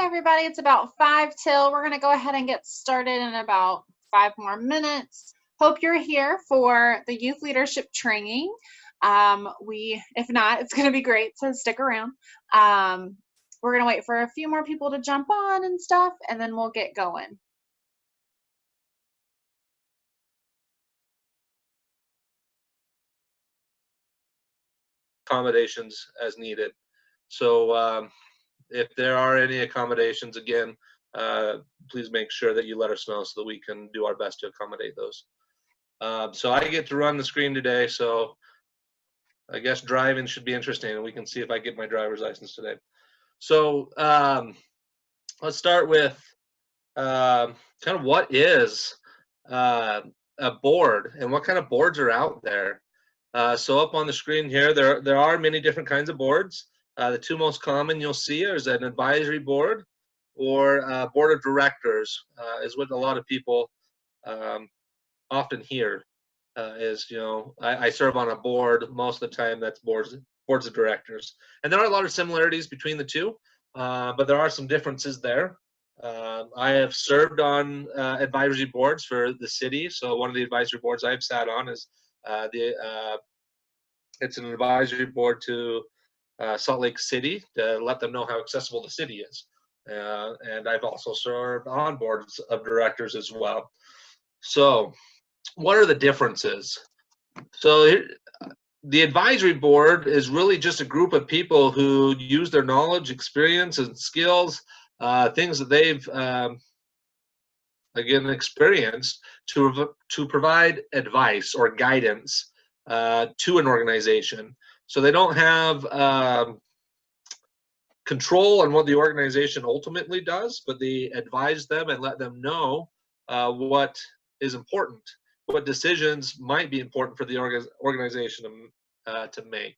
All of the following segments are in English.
everybody. It's about 5 till. We're going to go ahead and get started in about 5 more minutes. Hope you're here for the youth leadership training. If not, it's going to be great, so stick around. We're going to wait for a few more people to jump on and stuff, and then we'll get going. Accommodations as needed. So if there are any accommodations, again, please make sure that you let us know so that we can do our best to accommodate those. So I get to run the screen today, so I guess driving should be interesting, and we can see if I get my driver's license today. So let's start with kind of what is a board and what kind of boards are out there. So up on the screen here, there are many different kinds of boards. The two most common you'll see is an advisory board or a board of directors, is what a lot of people often hear. I serve on a board. Most of the time that's boards of directors. And there are a lot of similarities between the two, but there are some differences there. I have served on advisory boards for the city. So one of the advisory boards I've sat on is it's an advisory board to Salt Lake City to let them know how accessible the city is. And I've also served on boards of directors as well. So what are the differences? So the advisory board is really just a group of people who use their knowledge, experience, and skills, things that they've again experienced to provide advice or guidance to an organization. So they don't have control on what the organization ultimately does, but they advise them and let them know what is important, what decisions might be important for the organization to make.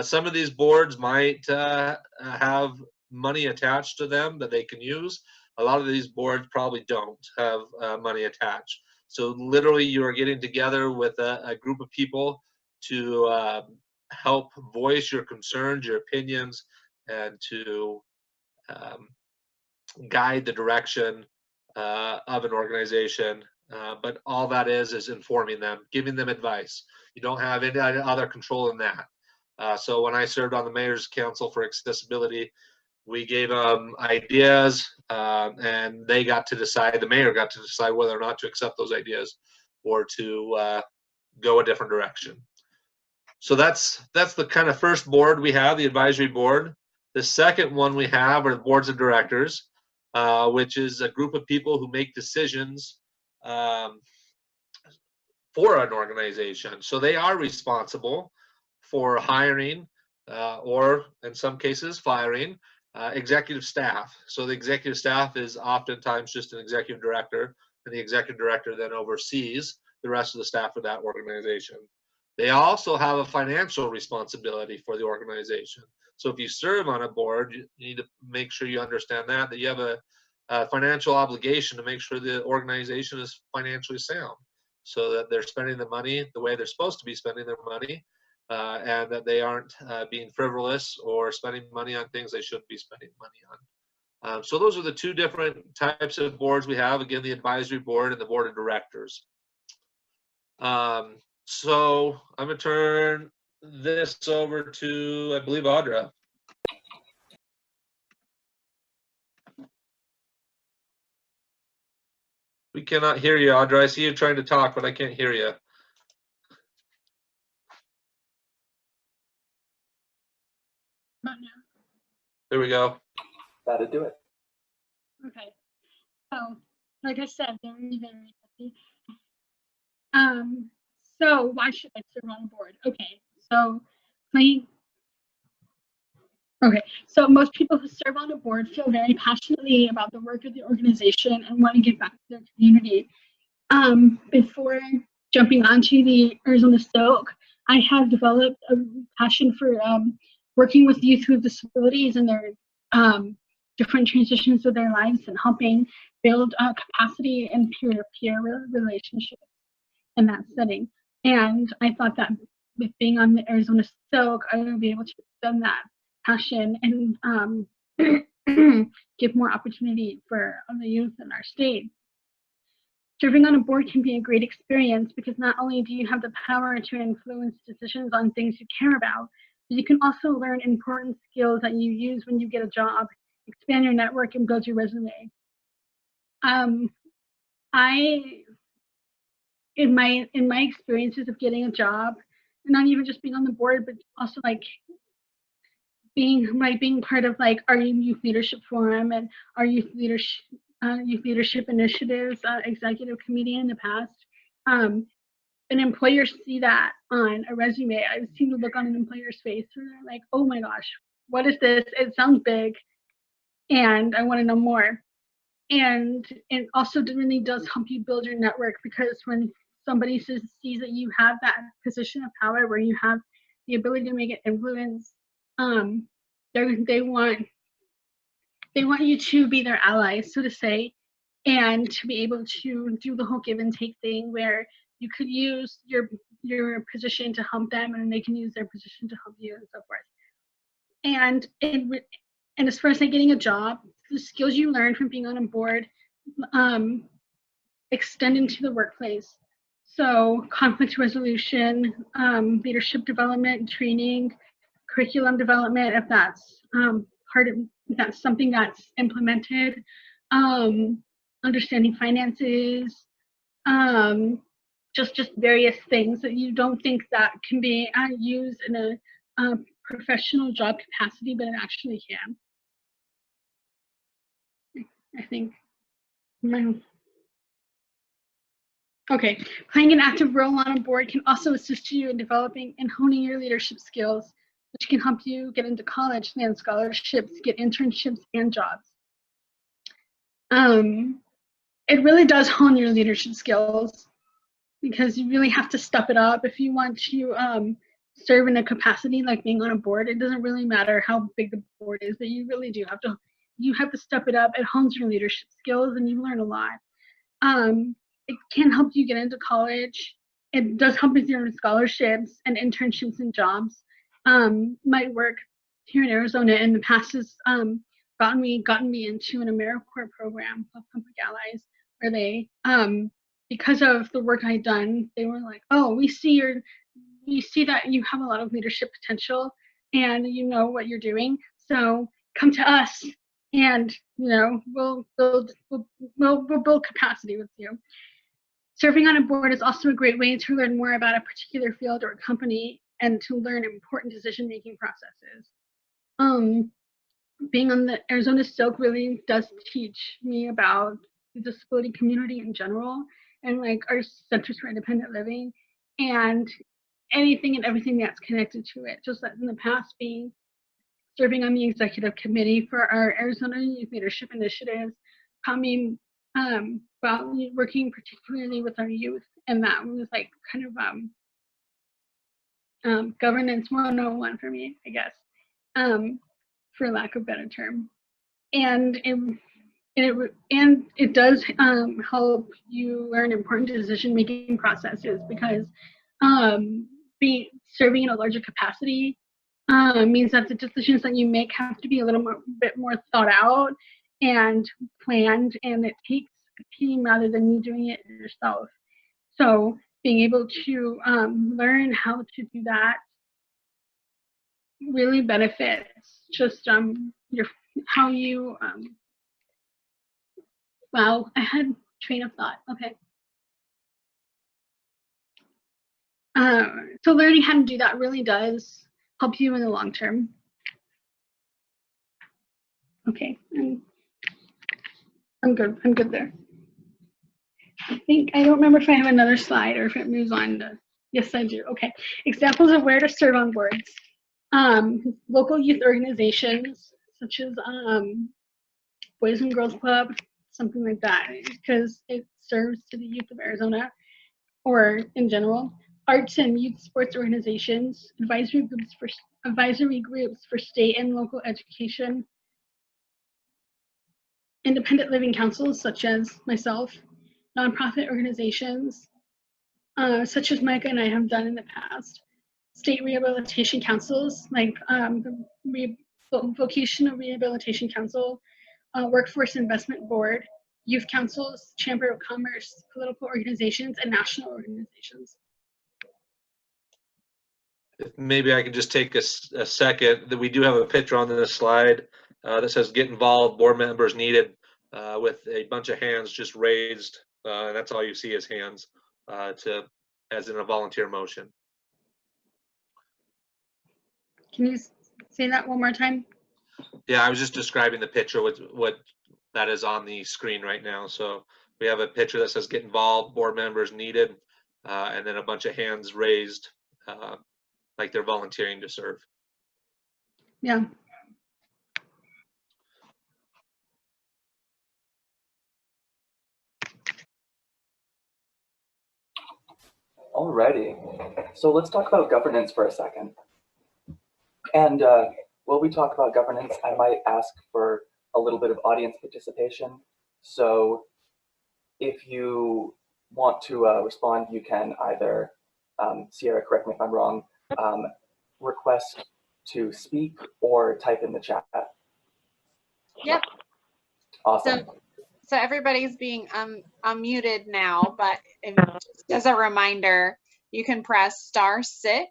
Some of these boards might have money attached to them that they can use. A lot of these boards probably don't have money attached. So literally you are getting together with a group of people to help voice your concerns, your opinions, and to guide the direction of an organization. But all that is informing them, giving them advice. You don't have any other control in that. So when I served on the Mayor's Council for Accessibility, we gave them ideas, and they got to decide, the mayor got to decide whether or not to accept those ideas or to go a different direction. So that's the kind of first board we have, the advisory board. The second one we have are the boards of directors, which is a group of people who make decisions for an organization. So they are responsible for hiring or in some cases firing executive staff. So the executive staff is oftentimes just an executive director, and the executive director then oversees the rest of the staff of that organization. They also have a financial responsibility for the organization. So if you serve on a board, you need to make sure you understand that you have a financial obligation to make sure the organization is financially sound, so that they're spending the money the way they're supposed to be spending their money, and that they aren't being frivolous or spending money on things they shouldn't be spending money on. So those are the two different types of boards we have. Again, the advisory board and the board of directors. So I'm going to turn this over to, I believe, Audra. We cannot hear you, Audra. I see you trying to talk, but I can't hear you. Not now. There we go. That'll do it. Okay. So, like I said, very, very happy. So why should I serve on a board? Okay. So most people who serve on a board feel very passionately about the work of the organization and want to give back to their community. Before jumping onto the Arizona Stoke, I have developed a passion for working with youth with disabilities and their different transitions of their lives and helping build capacity and peer-to-peer relationships in that setting. And I thought that with being on the Arizona Stoke, I would be able to extend that passion and give more opportunity for the youth in our state. Serving on a board can be a great experience because not only do you have the power to influence decisions on things you care about, but you can also learn important skills that you use when you get a job, expand your network, and build your resume. In my experiences of getting a job, and not even just being on the board, but also like being part of like our youth leadership forum and our youth leadership initiatives executive committee in the past. An employer see that on a resume. I've seen the look on an employer's face where they're like, oh my gosh, what is this? It sounds big and I want to know more. And it also really does help you build your network, because when somebody sees that you have that position of power where you have the ability to make an influence, they want you to be their ally, so to say, and to be able to do the whole give and take thing where you could use your position to help them and they can use their position to help you and so forth. And as far as like getting a job, the skills you learn from being on a board extend into the workplace. So conflict resolution, leadership development, training, curriculum development, if that's if that's something that's implemented, understanding finances, just various things that you don't think that can be used in a professional job capacity, but it actually can. I think. Okay, playing an active role on a board can also assist you in developing and honing your leadership skills, which can help you get into college, land scholarships, get internships and jobs. It really does hone your leadership skills, because you really have to step it up if you want to serve in a capacity like being on a board. It doesn't really matter how big the board is, but you really do have to step it up. It hones your leadership skills and you learn a lot. It can help you get into college. It does help with your scholarships and internships and jobs. My work here in Arizona in the past has gotten me into an AmeriCorps program of Public Allies, where they, because of the work I'd done, they were like, oh, we see that you have a lot of leadership potential and you know what you're doing, so come to us and we'll build capacity with you. Serving on a board is also a great way to learn more about a particular field or a company and to learn important decision-making processes. Being on the Arizona SILC really does teach me about the disability community in general, and like our Centers for Independent Living and anything and everything that's connected to it. Just like in the past, serving on the executive committee for our Arizona Youth Leadership Initiatives, coming about working particularly with our youth, and that was like kind of governance 101 for me, I guess, for lack of a better term. And it does help you learn important decision-making processes, because serving in a larger capacity means that the decisions that you make have to be a bit more thought out and planned, and it takes a team rather than you doing it yourself. So being able to learn how to do that really benefits just how you wow, I had train of thought. Okay. So learning how to do that really does help you in the long term. Okay, I'm good. I'm good there. I don't remember if I have another slide or if it moves on to, yes, I do. Okay, examples of where to serve on boards. Local youth organizations such as Boys and Girls Club, something like that, because it serves to the youth of Arizona or in general. Arts and youth sports organizations, advisory groups for state and local education, independent living councils such as myself, nonprofit organizations such as Micah and I have done in the past, state rehabilitation councils like the Vocational Rehabilitation Council, Workforce Investment Board, youth councils, Chamber of Commerce, political organizations, and national organizations. Maybe I can just take a second. That we do have a picture on this slide that says "Get involved, board members needed," with a bunch of hands just raised, and that's all you see is hands, as in a volunteer motion. Can you say that one more time? Yeah, I was just describing the picture with what that is on the screen right now. So we have a picture that says "Get involved, board members needed," and then a bunch of hands raised, like they're volunteering to serve. Yeah. Alrighty, so let's talk about governance for a second. And while we talk about governance, I might ask for a little bit of audience participation. So if you want to respond, you can either, Sierra, correct me if I'm wrong, request to speak or type in the chat. Yep. Awesome. So everybody's being unmuted now, but just as a reminder, you can press *6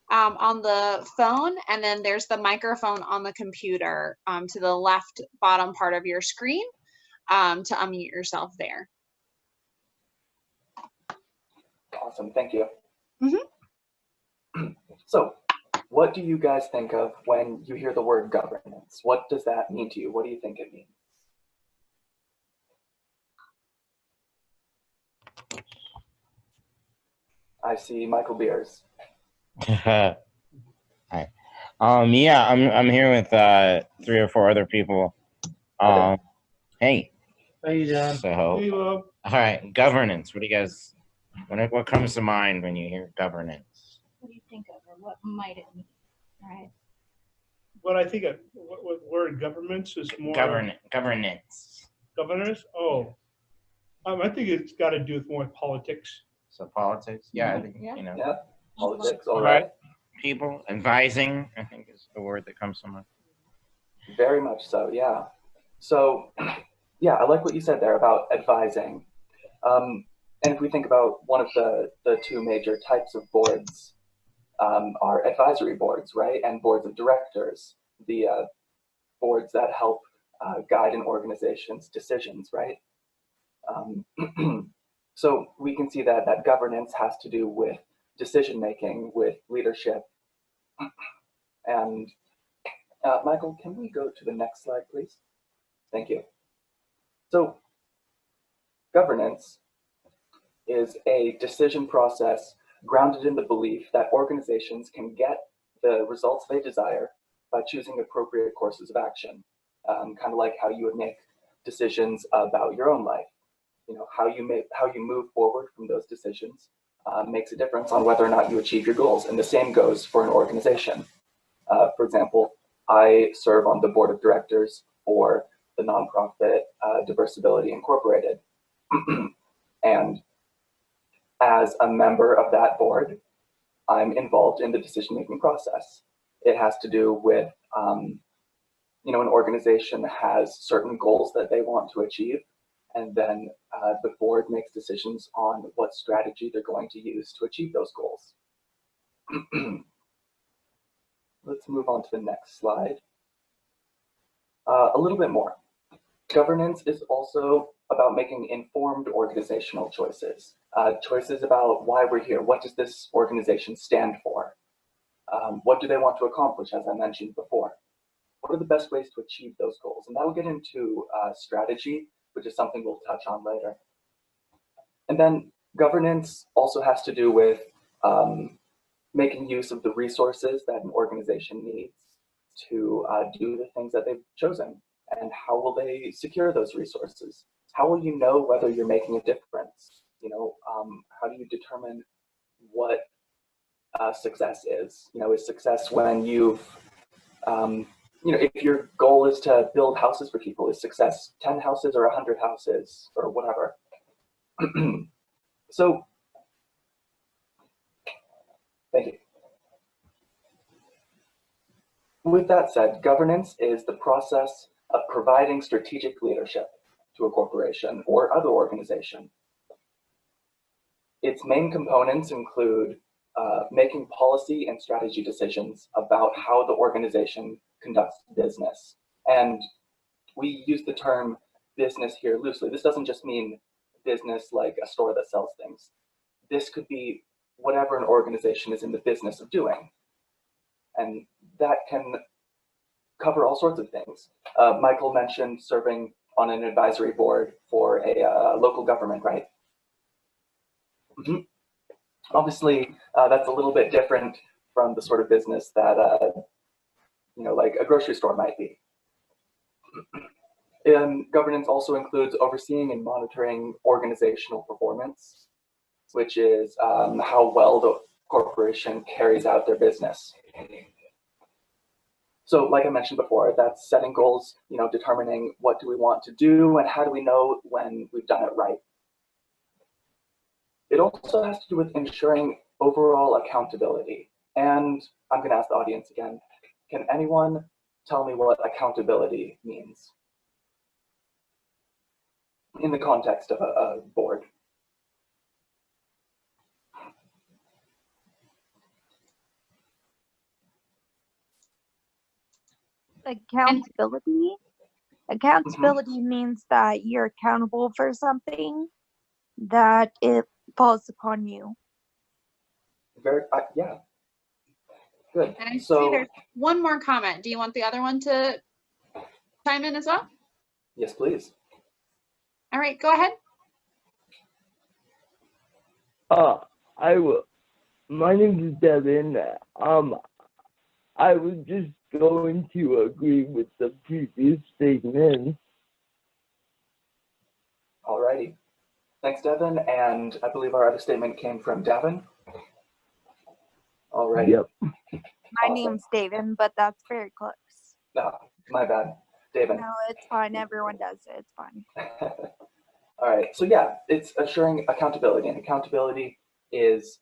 on the phone, and then there's the microphone on the computer to the left bottom part of your screen to unmute yourself there. Awesome, thank you. So what do you guys think of when you hear the word governance? What does that mean to you? What do you think it means? I see Michael Beers. Hi. Yeah, I'm here with 3 or 4 other people. Hey. How you doing? So, Hey, Bob. all right, governance. What do you guys? What comes to mind when you hear governance? What do you think of, or what might it mean? Right. What I think of what word governments is more Governance. governors. Oh, I think it's got to do with more politics. So politics. Yeah, I think Yeah. you know. Yeah, politics, all right. People advising. I think is the word that comes to mind. Very much so, yeah. So, yeah, I like what you said there about advising. And if we think about one of the 2 major types of boards, are advisory boards, right? And boards of directors, the boards that help guide an organization's decisions, right? So we can see that governance has to do with decision-making, with leadership. And Michael, can we go to the next slide, please? Thank you. So governance is a decision process grounded in the belief that organizations can get the results they desire by choosing appropriate courses of action, kind of like how you would make decisions about your own life. You know, how you move forward from those decisions makes a difference on whether or not you achieve your goals, and the same goes for an organization. For example, I serve on the board of directors for the nonprofit Diversability Incorporated. And as a member of that board, I'm involved in the decision-making process. It has to do with, you know, an organization has certain goals that they want to achieve, and then the board makes decisions on what strategy they're going to use to achieve those goals. Let's move on to the next slide. A little bit more. Governance is also about making informed organizational choices. Choices about why we're here. What does this organization stand for? What do they want to accomplish, as I mentioned before? What are the best ways to achieve those goals? And that will get into strategy, which is something we'll touch on later. And then governance also has to do with making use of the resources that an organization needs to do the things that they've chosen. And how will they secure those resources? How will you know whether you're making a difference? You know, how do you determine what success is? You know, is success when you've, you know, if your goal is to build houses for people, is success 10 houses or 100 houses or whatever? So, thank you. with that said, governance is the process of providing strategic leadership to a corporation or other organization. Its main components include making policy and strategy decisions about how the organization conducts business. And we use the term business here loosely. This doesn't just mean business like a store that sells things. This could be whatever an organization is in the business of doing. And that can cover all sorts of things. Michael mentioned serving on an advisory board for a local government, right? Mm-hmm. Obviously, that's a little bit different from the sort of business that, like a grocery store might be. Governance also includes overseeing and monitoring organizational performance, which is how well the corporation carries out their business. So like I mentioned before, that's setting goals, determining what do we want to do and how do we know when we've done it right. It also has to do with ensuring overall accountability. And I'm going to ask the audience again, can anyone tell me what accountability means in the context of a board? Accountability? Accountability means that you're accountable for something, that it falls upon you. Very, yeah. Good. And I see So, there's one more comment. Do you want the other one to chime in as well? yes, please. All right, go ahead. My name is Devin. I was just going to agree with the previous statement. Alrighty. Thanks, Devin. And I believe our other statement came from Devin. Alrighty. Yep. My name's David, but that's very close. No, my bad. Devin. No, it's fine. Everyone does it. It's fine. All right. So yeah, it's assuring accountability, and accountability is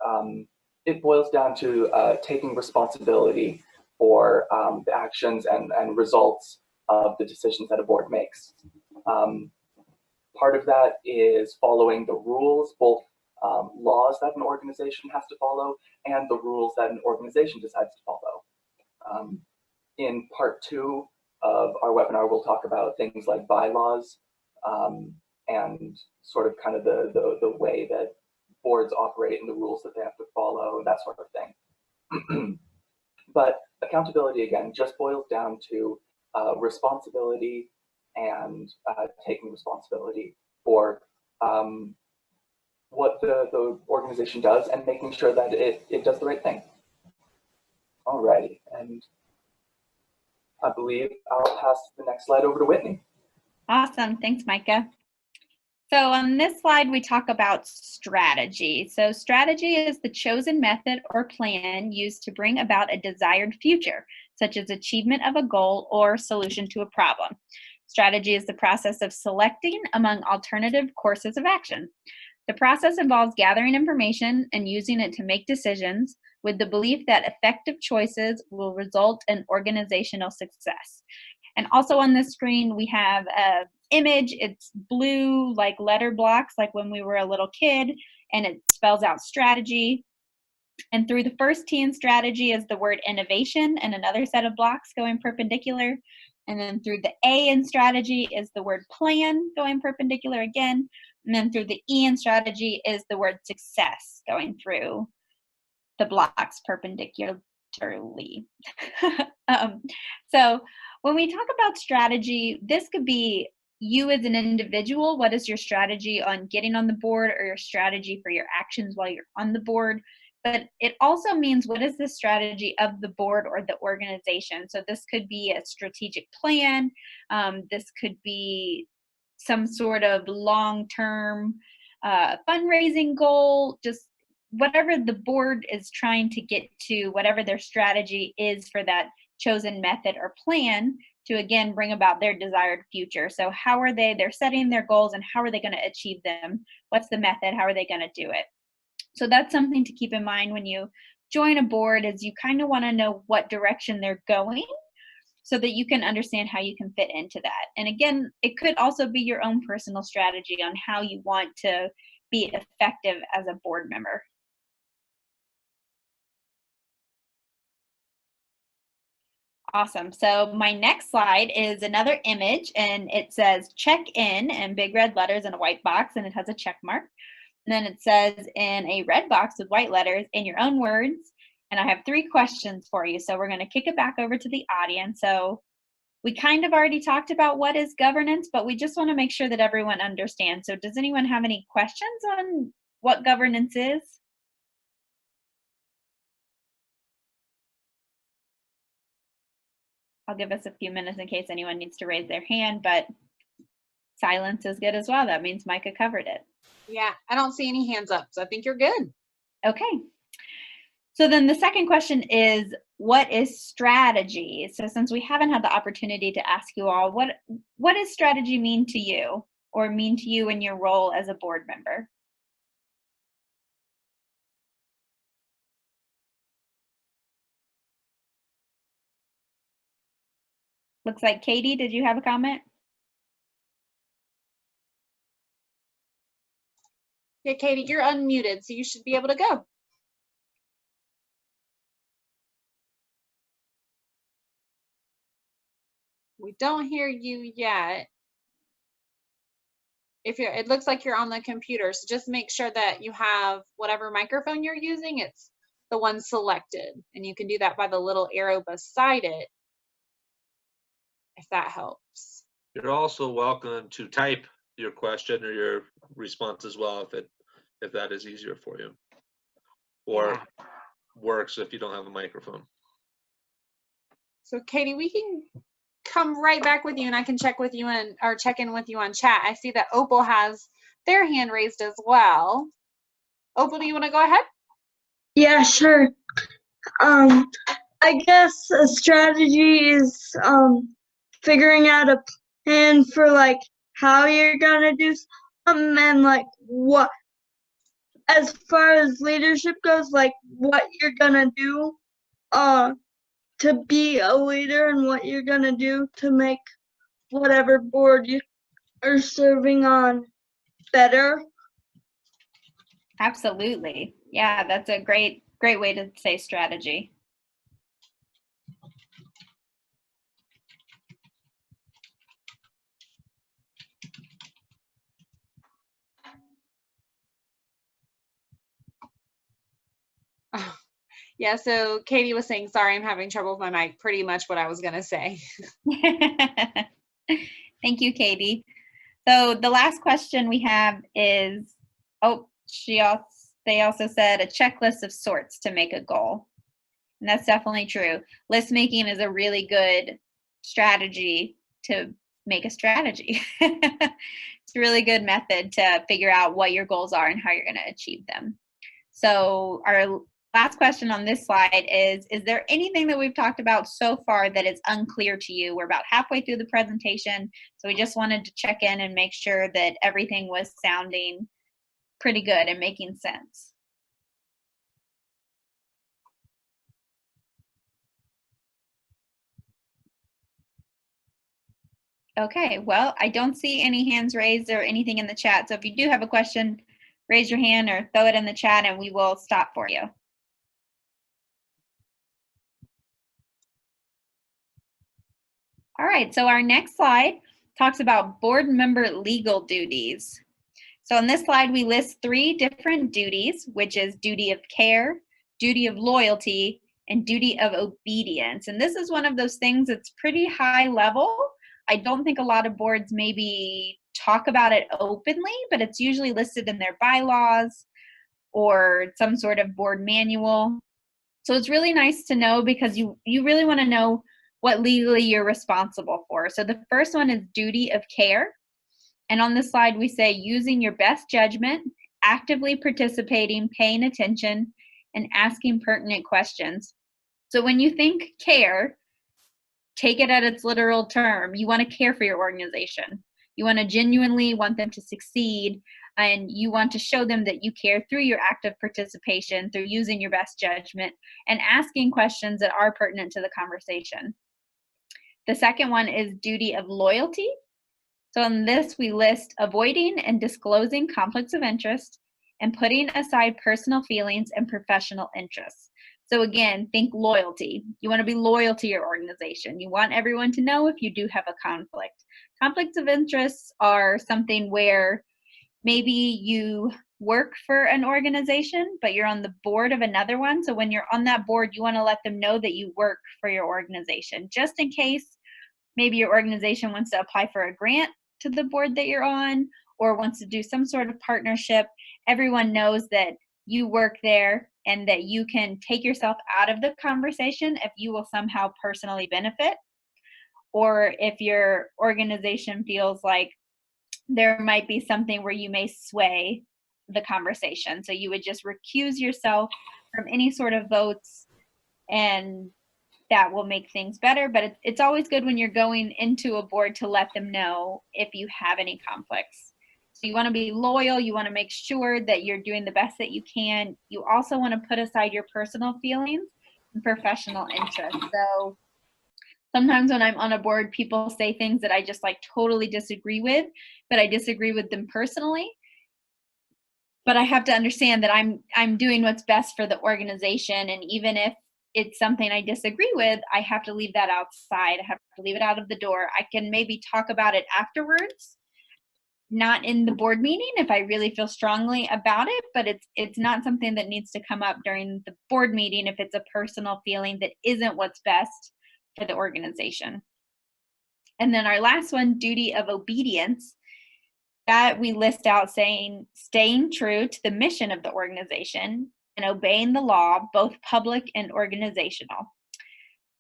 it boils down to taking responsibility for the actions and results of the decisions that a board makes. Part of that is following the rules, both laws that an organization has to follow and the rules that an organization decides to follow. In part 2 of our webinar, we'll talk about things like bylaws and sort of kind of the way that boards operate and the rules that they have to follow, that sort of thing. But accountability, again, just boils down to responsibility and taking responsibility for what the organization does and making sure that it does the right thing. Alrighty, and I believe I'll pass the next slide over to Whitney. Awesome, thanks, Micah. So on this slide, we talk about strategy. So strategy is the chosen method or plan used to bring about a desired future, such as achievement of a goal or solution to a problem. Strategy is the process of selecting among alternative courses of action. The process involves gathering information and using it to make decisions with the belief that effective choices will result in organizational success. And also on this screen, we have an image. It's blue, like letter blocks, like when we were a little kid, and it spells out strategy. And through the first T in strategy is the word innovation and another set of blocks going perpendicular. And then through the A in strategy is the word plan going perpendicular again. And then through the E in strategy is the word success going through the blocks perpendicularly. So when we talk about strategy, this could be you as an individual. What is your strategy on getting on the board, or your strategy for your actions while you're on the board? But it also means what is the strategy of the board or the organization? So this could be a strategic plan. This could be some sort of long-term fundraising goal, just whatever the board is trying to get to, whatever their strategy is for that chosen method or plan to, again, bring about their desired future. So how are they're setting their goals, and how are they going to achieve them? What's the method? How are they going to do it? So that's something to keep in mind when you join a board, is you kind of want to know what direction they're going, so that you can understand how you can fit into that. And again, it could also be your own personal strategy on how you want to be effective as a board member. Awesome. So my next slide is another image, and it says check in big red letters in a white box, and it has a check mark. And then it says in a red box with white letters, in your own words. And I have 3 questions for you. So we're going to kick it back over to the audience. So we kind of already talked about what is governance, but we just want to make sure that everyone understands. So does anyone have any questions on what governance is? I'll give us a few minutes in case anyone needs to raise their hand, but silence is good as well. That means Micah covered it. Yeah, I don't see any hands up, so I think you're good. Okay. So then the second question is, what is strategy? So since we haven't had the opportunity to ask you all, what does strategy mean to you, or mean to you in your role as a board member? Looks like Katie, did you have a comment? Yeah, Katie, you're unmuted, so you should be able to go. We don't hear you yet. It looks like you're on the computer, so just make sure that you have whatever microphone you're using, it's the one selected, and you can do that by the little arrow beside it, if that helps. You're also welcome to type your question or your response as well, if that is easier for you, or works if you don't have a microphone. So Katie, we can come right back with you, and I can check with you or check in with you on chat. I see that Opal has their hand raised as well. Opal, do you want to go ahead? Yeah, sure. I guess a strategy is figuring out a plan for like how you're gonna do something, and like what, as far as leadership goes, like what you're gonna do to be a leader, and what you're gonna do to make whatever board you are serving on better. Absolutely. Yeah, that's a great way to say strategy. Yeah, so Katie was saying, sorry, I'm having trouble with my mic. Pretty much what I was going to say. Thank you, Katie. So the last question we have is, they also said a checklist of sorts to make a goal. And that's definitely true. List making is a really good strategy to make a strategy. It's a really good method to figure out what your goals are and how you're going to achieve them. So our last question on this slide is there anything that we've talked about so far that is unclear to you? We're about halfway through the presentation, so we just wanted to check in and make sure that everything was sounding pretty good and making sense. Okay, well, I don't see any hands raised or anything in the chat, so if you do have a question, raise your hand or throw it in the chat and we will stop for you. All right, so our next slide talks about board member legal duties. So on this slide, we list 3 different duties, which is duty of care, duty of loyalty, and duty of obedience. And this is one of those things that's pretty high level. I don't think a lot of boards maybe talk about it openly, but it's usually listed in their bylaws or some sort of board manual. So it's really nice to know because you really want to know what legally you're responsible for. So the first one is duty of care. And on this slide, we say using your best judgment, actively participating, paying attention, and asking pertinent questions. So when you think care, take it at its literal term. You want to care for your organization. You want to genuinely want them to succeed, and you want to show them that you care through your active participation, through using your best judgment, and asking questions that are pertinent to the conversation. The second one is duty of loyalty. So in this, we list avoiding and disclosing conflicts of interest and putting aside personal feelings and professional interests. So again, think loyalty. You want to be loyal to your organization. You want everyone to know if you do have a conflict. Conflicts of interests are something where maybe you work for an organization, but you're on the board of another one. So when you're on that board, you want to let them know that you work for your organization, just in case maybe your organization wants to apply for a grant to the board that you're on, or wants to do some sort of partnership. Everyone knows that you work there and that you can take yourself out of the conversation if you will somehow personally benefit, or if your organization feels like there might be something where you may sway the conversation. So you would just recuse yourself from any sort of votes, and that will make things better. But it's always good when you're going into a board to let them know if you have any conflicts. So you want to be loyal. You want to make sure that you're doing the best that you can. You also want to put aside your personal feelings and professional interests. So sometimes when I'm on a board, people say things that I just like totally disagree with, but I disagree with them personally. But I have to understand that I'm doing what's best for the organization. And even if it's something I disagree with, I have to leave that outside. I have to leave it out of the door. I can maybe talk about it afterwards, not in the board meeting if I really feel strongly about it, but it's not something that needs to come up during the board meeting if it's a personal feeling that isn't what's best for the organization. And then our last one, duty of obedience, that we list out saying staying true to the mission of the organization and obeying the law, both public and organizational.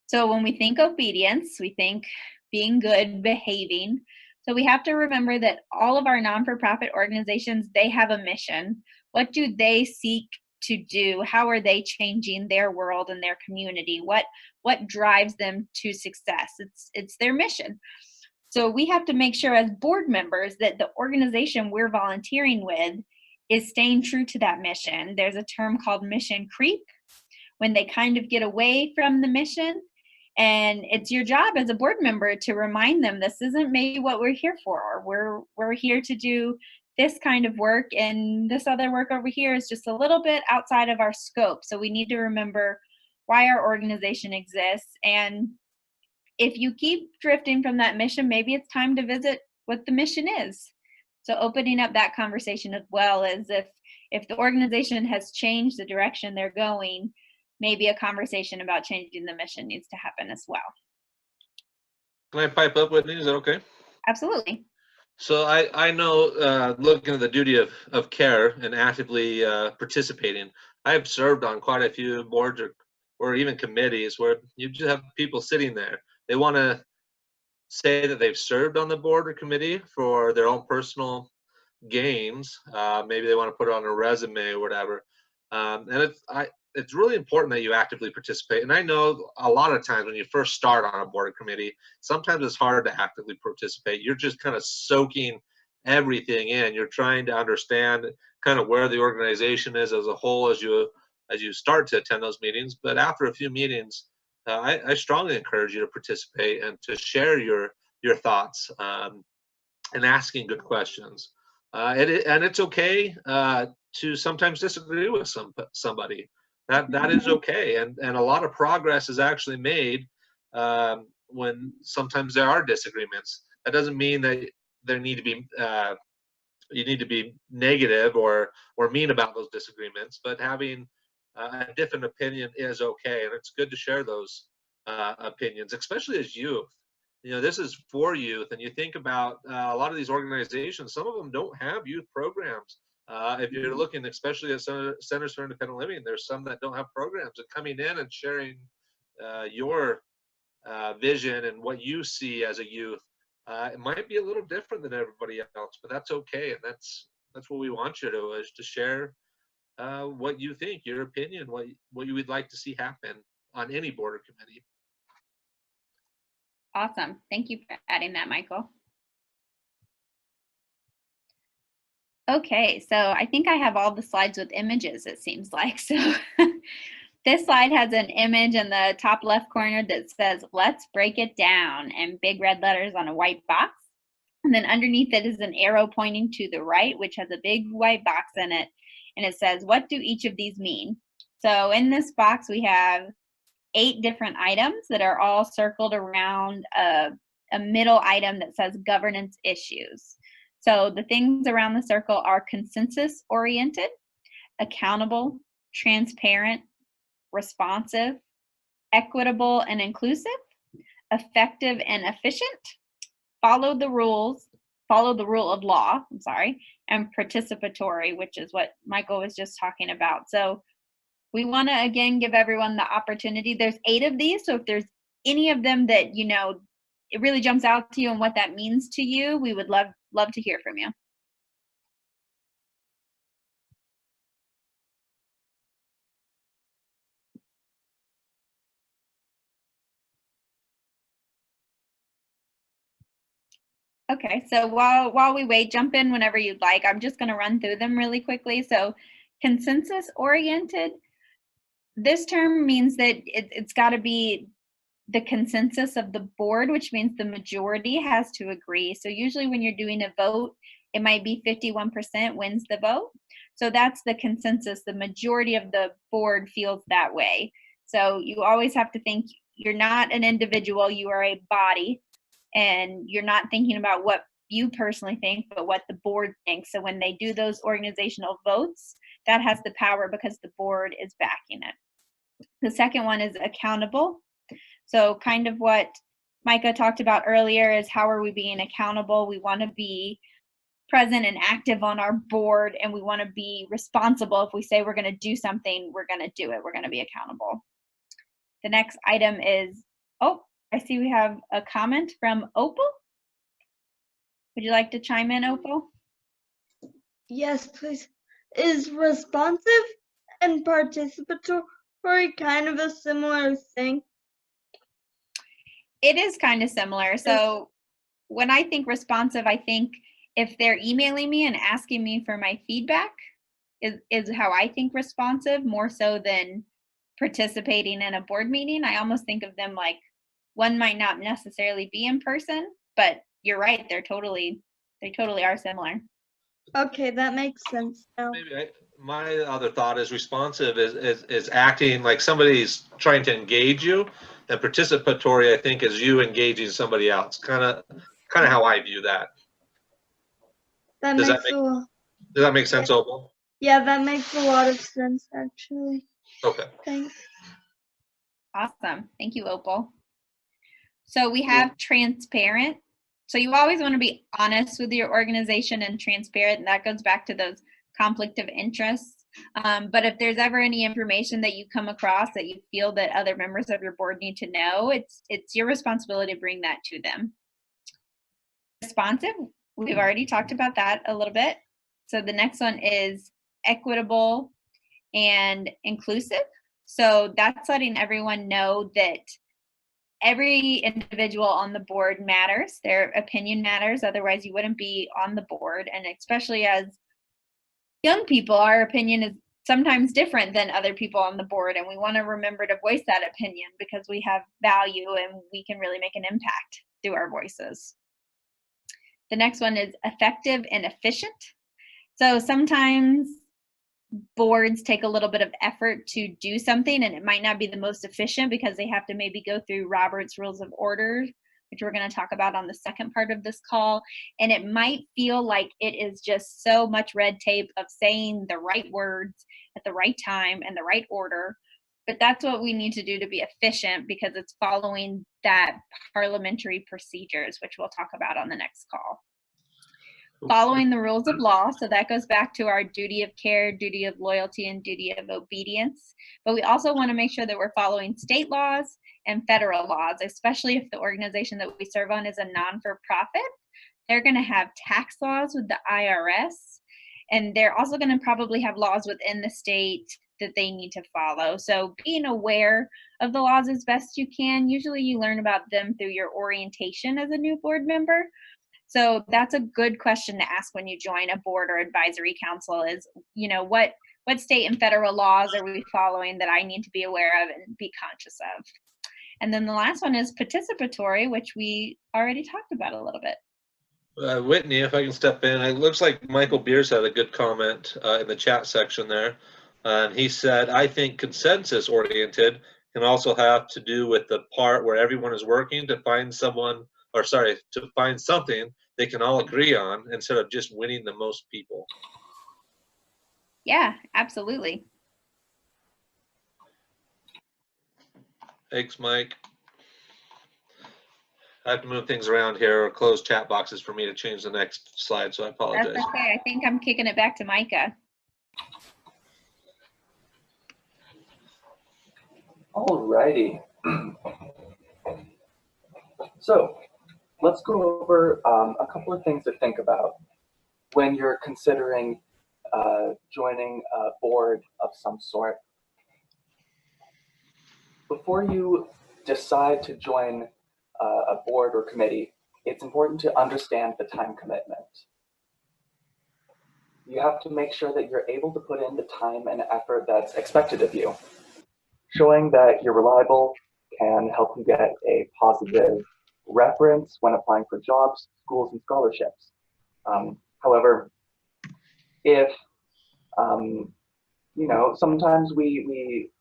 So when we think obedience, we think being good, behaving. So we have to remember that all of our non-for-profit organizations, they have a mission. What do they seek to do? How are they changing their world and their community? What drives them to success? It's their mission. So we have to make sure as board members that the organization we're volunteering with is staying true to that mission. There's a term called mission creep, when they kind of get away from the mission. And it's your job as a board member to remind them this isn't maybe what we're here for. We're here to do this kind of work, and this other work over here is just a little bit outside of our scope. So we need to remember why our organization exists. And if you keep drifting from that mission, maybe it's time to visit what the mission is. So opening up that conversation as well, as if the organization has changed the direction they're going, maybe a conversation about changing the mission needs to happen as well. Can I pipe up, Whitney? Is that okay? Absolutely. So I know, looking at the duty of care and actively participating, I have served on quite a few boards or even committees where you just have people sitting there. They want to say that they've served on the board or committee for their own personal gains. Maybe they want to put it on a resume or whatever. And it's really important that you actively participate. And I know a lot of times when you first start on a board or committee, sometimes it's hard to actively participate. You're just kind of soaking everything in. You're trying to understand kind of where the organization is as a whole as you start to attend those meetings. But after a few meetings, I strongly encourage you to participate and to share your thoughts and asking good questions. And it's okay to sometimes disagree with somebody. That is okay, and a lot of progress is actually made when sometimes there are disagreements. That doesn't mean that there need to be you need to be negative or mean about those disagreements, but having a different opinion is okay, and it's good to share those opinions, especially as youth. You know, this is for youth, and you think about a lot of these organizations, some of them don't have youth programs. If you're looking especially at Centers for Independent Living, there's some that don't have programs, and coming in and sharing your vision and what you see as a youth, it might be a little different than everybody else, but that's okay. And that's what we want you to, is to share what you think, your opinion, what you would like to see happen on any board or committee. Awesome. Thank you for adding that, Michael. Okay, so I think I have all the slides with images, it seems like. So This slide has an image in the top left corner that says, "Let's break it down," in big red letters on a white box. And then underneath it is an arrow pointing to the right, which has a big white box in it. And it says, "What do each of these mean?" So in this box, we have 8 different items that are all circled around a middle item that says governance issues. So the things around the circle are consensus oriented, accountable, transparent, responsive, equitable and inclusive, effective and efficient, follow the rule of law, and participatory, which is what Michael was just talking about. So we want to, again, give everyone the opportunity. There's 8 of these, so if there's any of them that, it really jumps out to you and what that means to you, we would love to hear from you. Okay, so while we wait, jump in whenever you'd like. I'm just going to run through them really quickly. So consensus oriented, this term means that it's got to be the consensus of the board, which means the majority has to agree. So usually when you're doing a vote, it might be 51% wins the vote. So that's the consensus. The majority of the board feels that way. So you always have to think you're not an individual, you are a body. And you're not thinking about what you personally think, but what the board thinks. So when they do those organizational votes, that has the power because the board is backing it. The second one is accountable. So kind of what Micah talked about earlier is how are we being accountable? We want to be present and active on our board, and we want to be responsible. If we say we're going to do something, we're going to do it. We're going to be accountable. The next item is, I see we have a comment from Opal. Would you like to chime in, Opal? Yes, please. Is responsive and participatory kind of a similar thing? It is kind of similar. So when I think responsive, I think if they're emailing me and asking me for my feedback is how I think responsive, more so than participating in a board meeting. I almost think of them like one might not necessarily be in person, but you're right, they totally are similar. Okay, that makes sense now. Maybe my other thought is responsive is acting like somebody's trying to engage you, and participatory, I think, is you engaging somebody else. Kind of how I view that. Does that make sense, Opal? Yeah, that makes a lot of sense, actually. Okay. Thanks. Awesome. Thank you, Opal. So we have transparent. So you always want to be honest with your organization and transparent, and that goes back to those conflict of interests. But if there's ever any information that you come across that you feel that other members of your board need to know, it's your responsibility to bring that to them. Responsive, we've already talked about that a little bit. So the next one is equitable and inclusive. So that's letting everyone know that every individual on the board matters. Their opinion matters. Otherwise, you wouldn't be on the board. And especially as young people, our opinion is sometimes different than other people on the board. And we want to remember to voice that opinion because we have value and we can really make an impact through our voices. The next one is effective and efficient. So sometimes boards take a little bit of effort to do something, and it might not be the most efficient because they have to maybe go through Robert's Rules of Order, which we're going to talk about on the second part of this call. And it might feel like it is just so much red tape of saying the right words at the right time and the right order. But that's what we need to do to be efficient because it's following that parliamentary procedures, which we'll talk about on the next call. Following the rules of law, so that goes back to our duty of care, duty of loyalty, and duty of obedience. But we also want to make sure that we're following state laws and federal laws, especially if the organization that we serve on is a non-for-profit. They're going to have tax laws with the IRS, and they're also going to probably have laws within the state that they need to follow. So being aware of the laws as best you can. Usually you learn about them through your orientation as a new board member. So that's a good question to ask when you join a board or advisory council is, what what state and federal laws are we following that I need to be aware of and be conscious of? And then the last one is participatory, which we already talked about a little bit. Whitney, if I can step in, it looks like Michael Beers had a good comment in the chat section there. And he said, I think consensus oriented can also have to do with the part where everyone is working to find someone, or sorry, to find something they can all agree on instead of just winning the most people. Yeah, absolutely. Thanks, Mike. I have to move things around here or close chat boxes for me to change the next slide, so I apologize. That's okay. I think I'm kicking it back to Micah. Alrighty. So let's go over a couple of things to think about when you're considering joining a board of some sort. Before you decide to join a board or committee, it's important to understand the time commitment. You have to make sure that you're able to put in the time and effort that's expected of you. Showing that you're reliable can help you get a positive reference when applying for jobs, schools, and scholarships. However, if, you know, sometimes we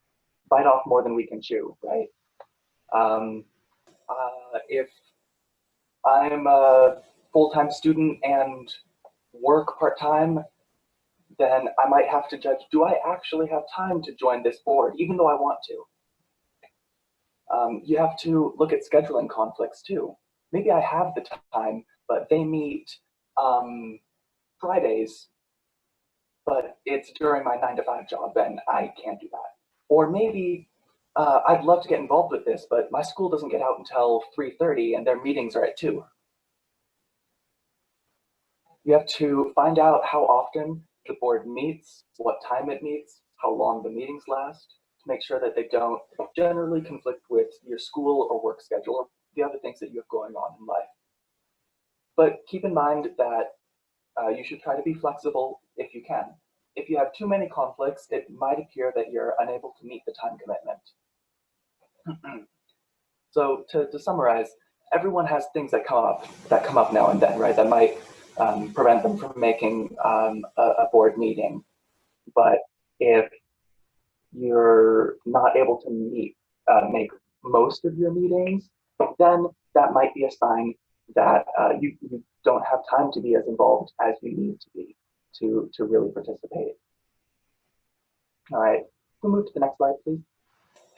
bite off more than we can chew, right? If I'm a full-time student and work part-time, then I might have to judge, do I actually have time to join this board, even though I want to? You have to look at scheduling conflicts too. Maybe I have the time, but they meet Fridays, but it's during my 9-to-5 job and I can't do that. Or maybe I'd love to get involved with this, but my school doesn't get out until 3:30 and their meetings are at 2. You have to find out how often the board meets, what time it meets, how long the meetings last, to make sure that they don't generally conflict with your school or work schedule or the other things that you have going on in life. But keep in mind that you should try to be flexible if you can. If you have too many conflicts, it might appear that you're unable to meet the time commitment. So to summarize, everyone has things that come up now and then, right? That might prevent them from making a board meeting. But if you're not able to make most of your meetings, then that might be a sign that you don't have time to be as involved as you need to be to really participate. All right, we'll move to the next slide, please.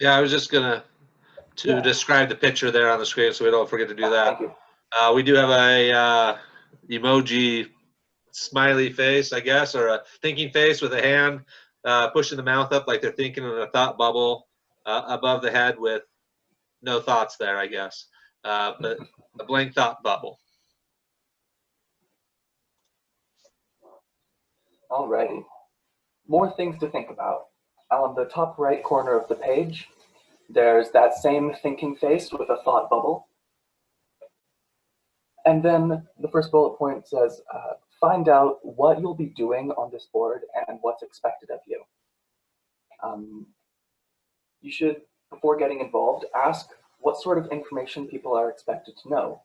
Yeah, I was just gonna describe the picture there on the screen so we don't forget to do that. Thank you. We do have a emoji smiley face, I guess, or a thinking face with a hand pushing the mouth up like they're thinking in a thought bubble above the head with no thoughts there, I guess, but a blank thought bubble. Alrighty, more things to think about. On the top right corner of the page, there's that same thinking face with a thought bubble. And then the first bullet point says, find out what you'll be doing on this board and what's expected of you. You should, before getting involved, ask what sort of information people are expected to know.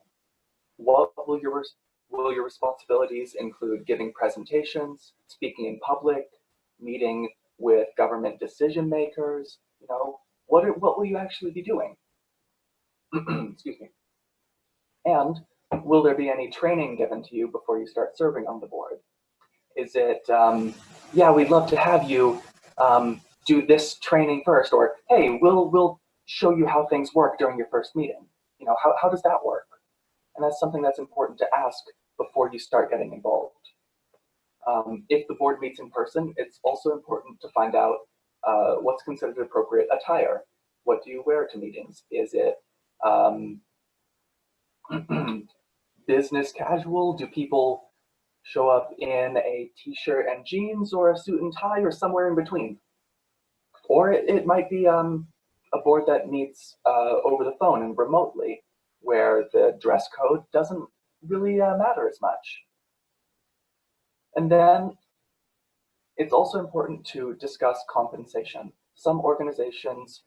What will your responsibilities include? Giving presentations, speaking in public, meeting with government decision makers? You know, what will you actually be doing? Excuse me. And will there be any training given to you before you start serving on the board? Is it, yeah, we'd love to have you do this training first, or hey, we'll show you how things work during your first meeting. You know, how does that work? And that's something that's important to ask before you start getting involved. If the board meets in person, it's also important to find out what's considered appropriate attire. What do you wear to meetings? Is it business casual? Do people show up in a t-shirt and jeans, or a suit and tie, or somewhere in between? Or it might be a board that meets over the phone and remotely, where the dress code doesn't really matter as much. And then it's also important to discuss compensation. Some organizations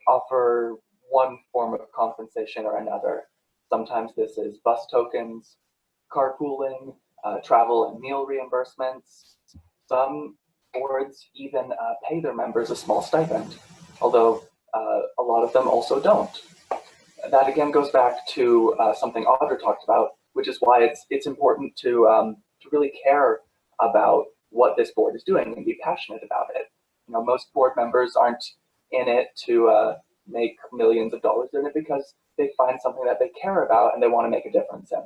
offer one form of compensation or another. Sometimes this is bus tokens, carpooling, travel and meal reimbursements. Some boards even pay their members a small stipend, although a lot of them also don't. That again goes back to something Audra talked about, which is why it's important to really care about what this board is doing and be passionate about it. You know, most board members aren't in it to make millions of dollars. They're in it because they find something that they care about and they want to make a difference in.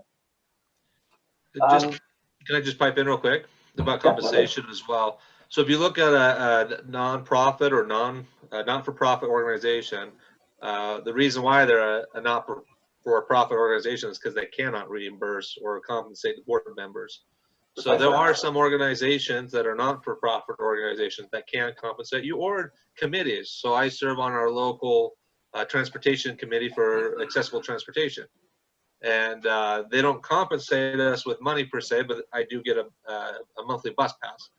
Can I just pipe in real quick about compensation as well? So if you look at a nonprofit or not-for-profit organization, the reason why they're a not-for-profit organization is because they cannot reimburse or compensate the board members. So there are some organizations that are not-for-profit organizations that can compensate you, or committees. So I serve on our local transportation committee for accessible transportation. And they don't compensate us with money per se, but I do get a monthly bus pass.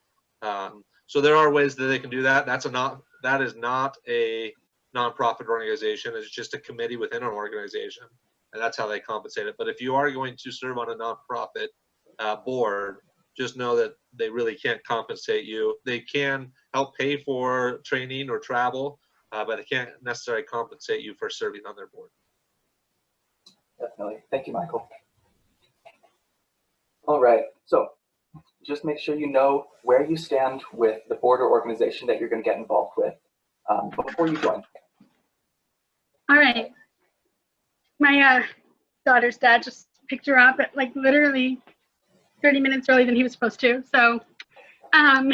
So there are ways that they can do that. That is not a nonprofit organization. It's just a committee within an organization, and that's how they compensate it. But if you are going to serve on a nonprofit board, just know that they really can't compensate you. They can help pay for training or travel, but they can't necessarily compensate you for serving on their board. Definitely. Thank you, Michael. All right. So just make sure you know where you stand with the board or organization that you're going to get involved with before you join. All right. My daughter's dad just picked her up at like literally 30 minutes earlier than he was supposed to. So, all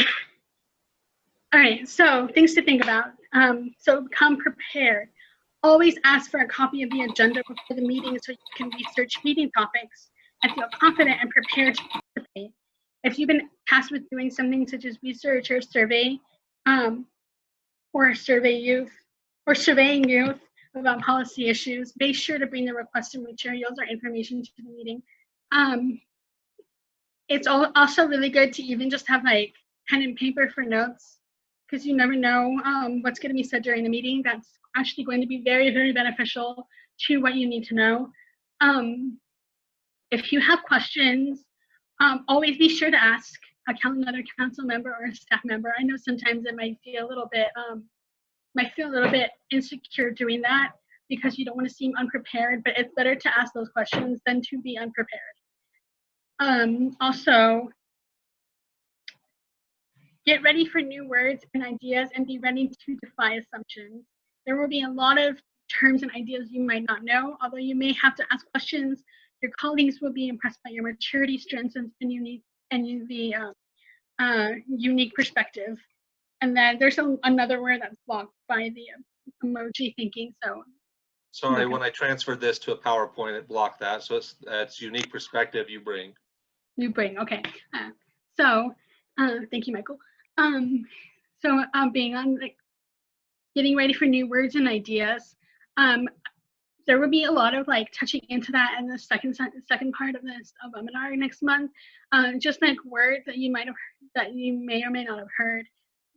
right. So things to think about. So come prepared. Always ask for a copy of the agenda before the meeting so you can research meeting topics and feel confident and prepared to participate. If you've been tasked with doing something such as research or survey, or surveying youth about policy issues, be sure to bring the requested materials or information to the meeting. It's also really good to even just have like pen and paper for notes, because you never know what's going to be said during the meeting. That's actually going to be very, very beneficial to what you need to know. If you have questions, always be sure to ask another council member or a staff member. I know sometimes it might feel a little bit insecure doing that because you don't want to seem unprepared, but it's better to ask those questions than to be unprepared. Also, get ready for new words and ideas and be ready to defy assumptions. There will be a lot of terms and ideas you might not know, although you may have to ask questions. Your colleagues will be impressed by your maturity, strengths, and unique perspective. And then there's another word that's blocked by the emoji thinking. So sorry, when I transferred this to a PowerPoint, it blocked that. So it's unique perspective you bring. You bring, okay. Thank you, Michael. Being on like getting ready for new words and ideas. There will be a lot of like touching into that in the second part of this webinar next month. Just like words that you may or may not have heard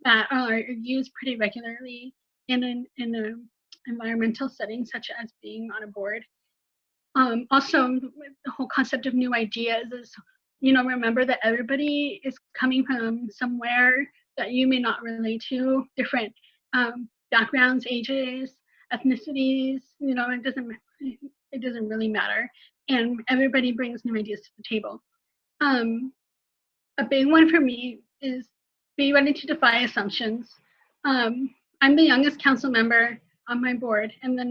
that are used pretty regularly in an environmental setting, such as being on a board. Also, the whole concept of new ideas is, remember that everybody is coming from somewhere that you may not relate to, different backgrounds, ages, ethnicities, it doesn't really matter. And everybody brings new ideas to the table. A big one for me is be ready to defy assumptions. I'm the youngest council member on my board, and the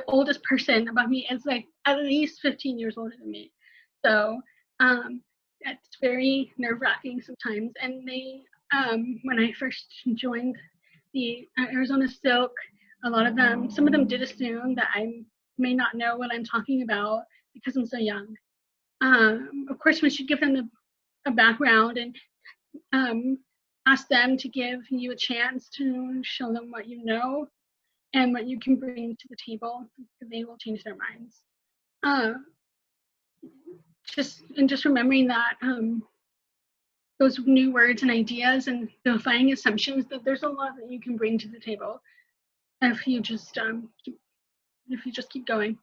oldest person above me is like at least 15 years older than me. So it's very nerve-wracking sometimes. And they, when I first joined the Arizona Silk, some of them did assume that I may not know what I'm talking about because I'm so young. Of course, we should give them a background and ask them to give you a chance to show them what you know and what you can bring to the table. They will change their minds. just remembering that those new words and ideas and defying assumptions, that there's a lot that you can bring to the table if you just keep going.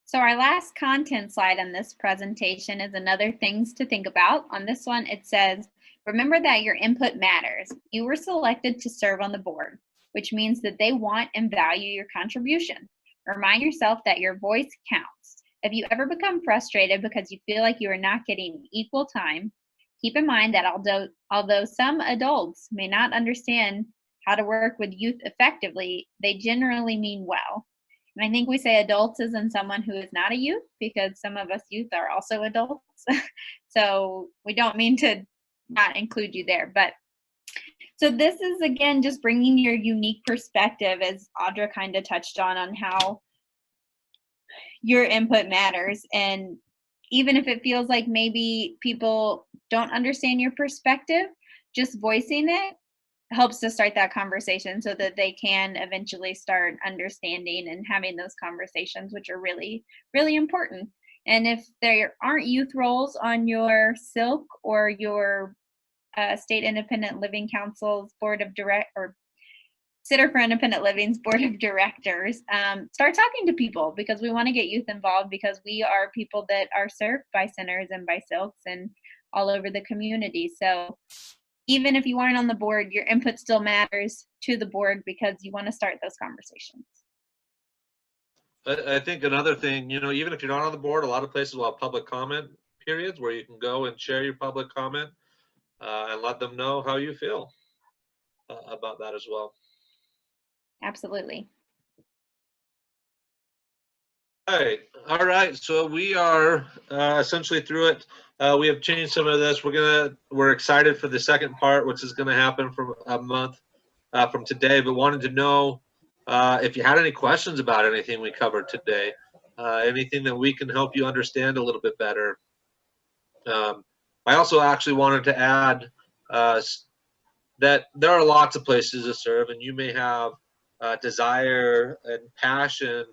So our last content slide on this presentation is another things to think about. On this one, it says, remember that your input matters. You were selected to serve on the board, which means that they want and value your contribution. Remind yourself that your voice counts. If you ever become frustrated because you feel like you are not getting equal time, keep in mind that although some adults may not understand how to work with youth effectively, they generally mean well. And I think we say adults as in someone who is not a youth, because some of us youth are also adults. So we don't mean to not include you there. But so this is, again, just bringing your unique perspective, as Audra kind of touched on how your input matters. And even if it feels like maybe people don't understand your perspective, just voicing it helps to start that conversation so that they can eventually start understanding and having those conversations, which are really, really important. And if there aren't youth roles on your SILC or your State Independent Living Council's Board of or Center for Independent Living's Board of Directors, start talking to people, because we want to get youth involved, because we are people that are served by centers and by SILCs and all over the community. So even if you aren't on the board, your input still matters to the board, because you want to start those conversations. I think another thing, even if you're not on the board, a lot of places will have public comment periods where you can go and share your public comment and let them know how you feel about that as well. Absolutely. All right. So we are essentially through it. We have changed some of this. We're excited for the second part, which is going to happen for a month from today. But wanted to know if you had any questions about anything we covered today, anything that we can help you understand a little bit better. I also actually wanted to add that there are lots of places to serve, and you may have desire and passion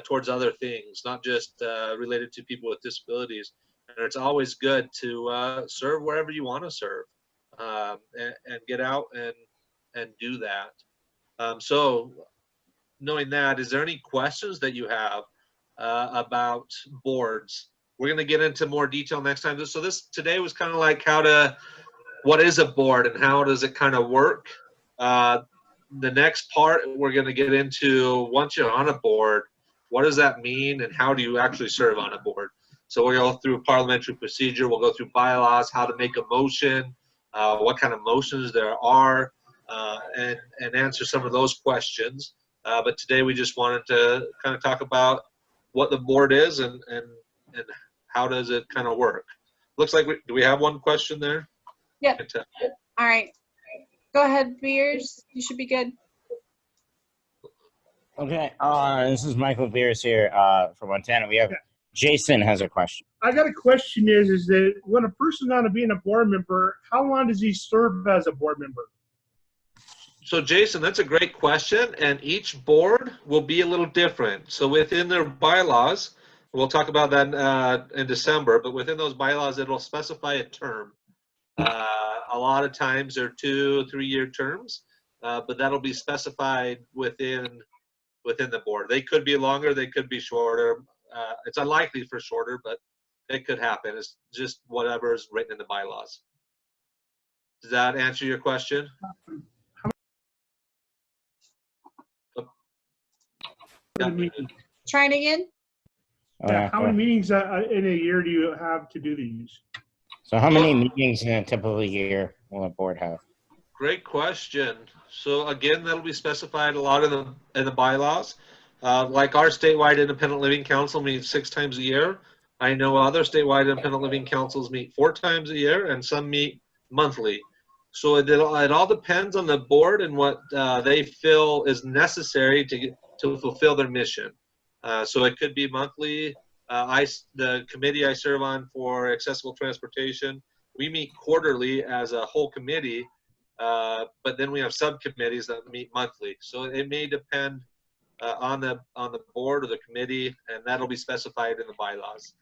towards other things, not just related to people with disabilities. And it's always good to serve wherever you want to serve and get out and do that. So knowing that, is there any questions that you have about boards? We're going to get into more detail next time. So today was kind of like what is a board and how does it kind of work? The next part, we're going to get into, once you're on a board, what does that mean and how do you actually serve on a board? So we'll go through parliamentary procedure, we'll go through bylaws, how to make a motion, what kind of motions there are, and answer some of those questions. But today we just wanted to kind of talk about what the board is and how does it kind of work. Looks like do we have one question there? Yep. All right. Go ahead, Beers. You should be good. Okay. This is Michael Beers here from Montana. We have Jason has a question. I got a question is that when a person's on being a board member, how long does he serve as a board member? So Jason, that's a great question, and each board will be a little different. So within their bylaws, we'll talk about that in December, but within those bylaws, it'll specify a term. A lot of times they're 2 or 3 year terms, but that'll be specified within the board. They could be longer, they could be shorter. It's unlikely for shorter, but it could happen. It's just whatever is written in the bylaws. Does that answer your question? Trying again? Yeah. How many meetings in a year do you have to do these? So how many meetings in a typical year will a board have? Great question. So again, that'll be specified a lot in the bylaws. Like our statewide independent living council meets 6 times a year. I know other statewide independent living councils meet 4 times a year, and some meet monthly. So it all depends on the board and what they feel is necessary to fulfill their mission. So it could be monthly. The committee I serve on for accessible transportation, we meet quarterly as a whole committee, but then we have subcommittees that meet monthly. So it may depend on the board or the committee, and that'll be specified in the bylaws.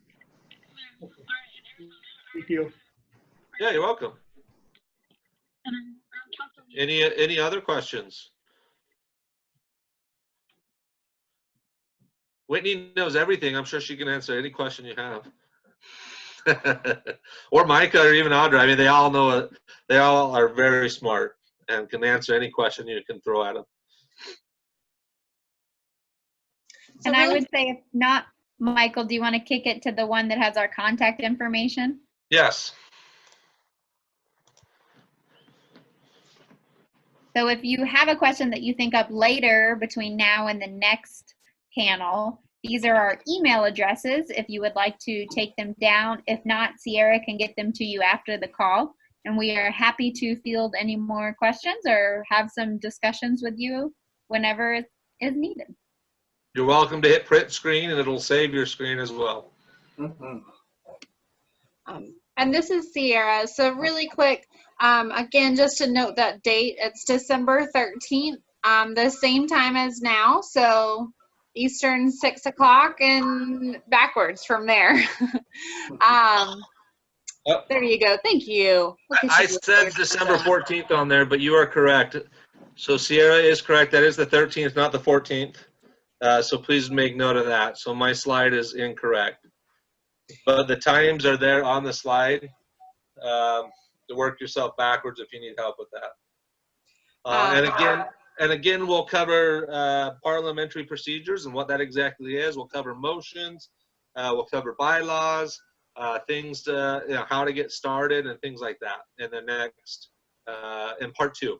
Thank you. Yeah, you're welcome. Any other questions? Whitney knows everything. I'm sure she can answer any question you have. Or Micah or even Audra. I mean, they all know it. They all are very smart and can answer any question you can throw at them. And I would say, if not, Michael, do you want to kick it to the one that has our contact information? Yes. So if you have a question that you think of later between now and the next panel, these are our email addresses if you would like to take them down. If not, Sierra can get them to you after the call. And we are happy to field any more questions or have some discussions with you whenever it is needed. You're welcome to hit print screen, and it'll save your screen as well. And this is Sierra. So really quick, again, just to note that date, it's December 13th, the same time as now. So Eastern 6 o'clock and backwards from there. There you go. Thank you. I said December 14th on there, but you are correct. So Sierra is correct. That is the 13th, not the 14th. So please make note of that. So my slide is incorrect. But the times are there on the slide to work yourself backwards if you need help with that. And again, we'll cover parliamentary procedures and what that exactly is. We'll cover motions. We'll cover bylaws, things to, how to get started and things like that in the next, in part 2.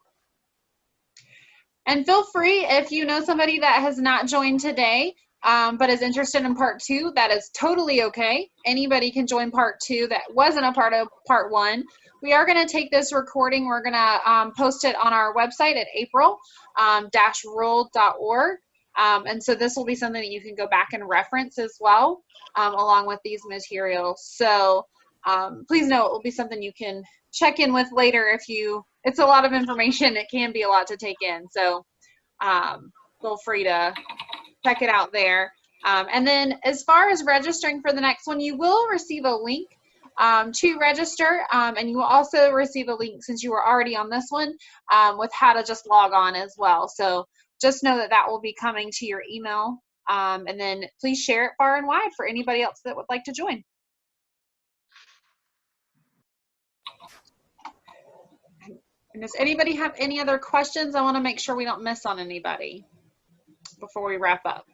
And feel free, if you know somebody that has not joined today, but is interested in part 2, that is totally okay. Anybody can join part 2 that wasn't a part of part 1. We are going to take this recording. We're going to post it on our website at april-rural.org. And so this will be something that you can go back and reference as well, along with these materials. So please know it will be something you can check in with later if you, it's a lot of information. It can be a lot to take in. So feel free to check it out there. And then as far as registering for the next one, you will receive a link to register, and you will also receive a link, since you were already on this one, with how to just log on as well. So just know that that will be coming to your email, and then please share it far and wide for anybody else that would like to join. And does anybody have any other questions? I want to make sure we don't miss on anybody before we wrap up.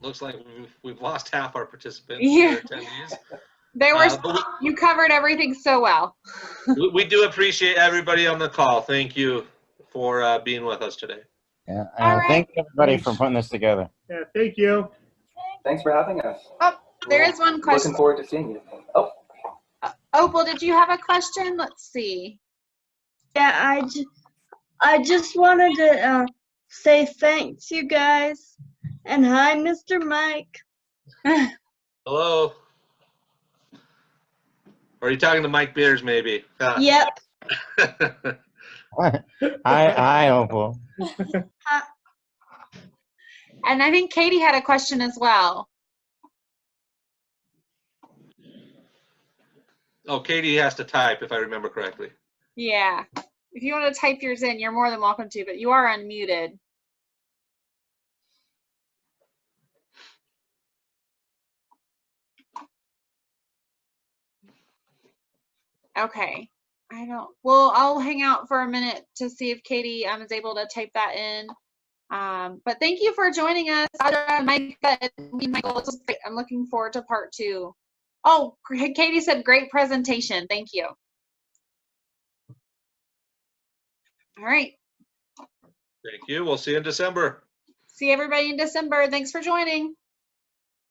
Looks like we've lost half our participants. Yeah. Attendees. They were, you covered everything so well. We do appreciate everybody on the call. Thank you for being with us today. Yeah, right. Thank everybody for putting this together. Yeah, thank you. Thanks for having us. Oh, there is one question. Looking forward to seeing you. Oh. Opal, did you have a question? Let's see. Yeah, I just wanted to say thanks, you guys, and hi, Mr. Mike. Hello. Or are you talking to Mike Beers, maybe? Yep. Hi, Opal. And I think Katie had a question as well. Oh, Katie has to type, if I remember correctly. Yeah. If you want to type yours in, you're more than welcome to, but you are unmuted. Okay. Well, I'll hang out for a minute to see if Katie is able to type that in. But thank you for joining us. Michael, this was great. I'm looking forward to part 2. Oh, Katie said great presentation. Thank you. All right. Thank you. We'll see you in December. See everybody in December. Thanks for joining.